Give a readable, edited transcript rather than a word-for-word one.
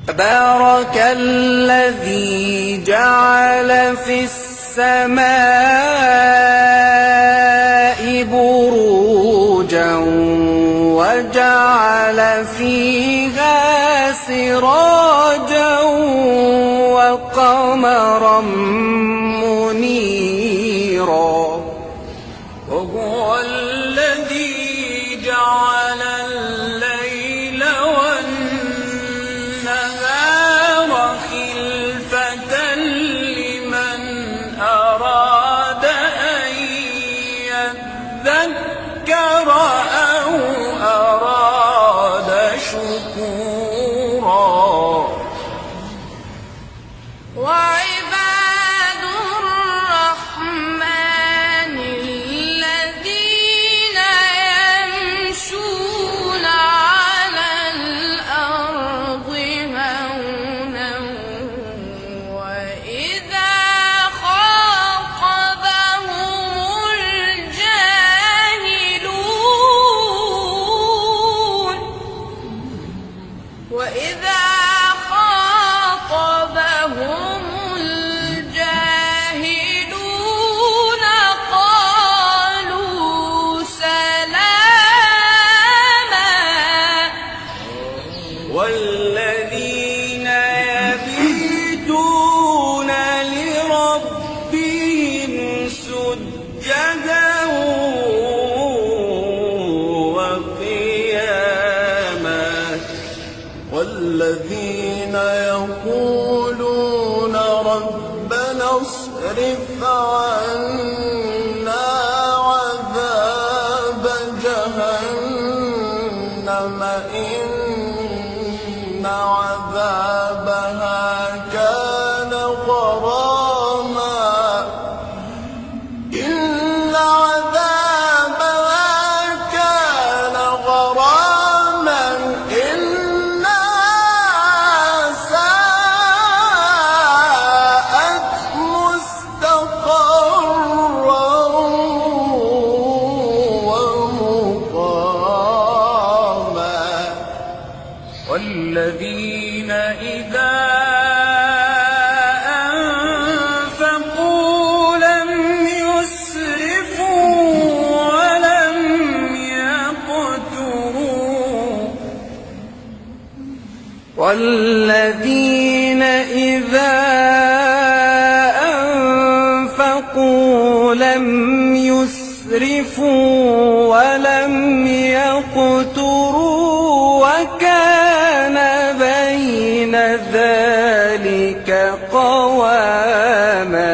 تبارك الذي جعل في السماء بروجا وجعل فيها سراجا وقمرا منيرا وهو الذي جعل الليل والنهار خلفة لمن أراد أن يذكر أو أراد شكورا وعباد الرحمن الذين يمشون على الأرض هونا وإذا خاطبهم الجاهلون قالوا سلاما والذين يبيتون لربهم سجدا وقياما والذين يقولون ربنا اصرف عنا عذاب جهنم إن عذابها كان غراما إن عذابها كان غراما إنها ساءت مستقرا ومقاما والذين إذا أنفقوا لم يسرفوا ولم يقتروا والذين إذا أنفقوا لم يسرفوا ولم يقتروا وكان بين ذلك قواما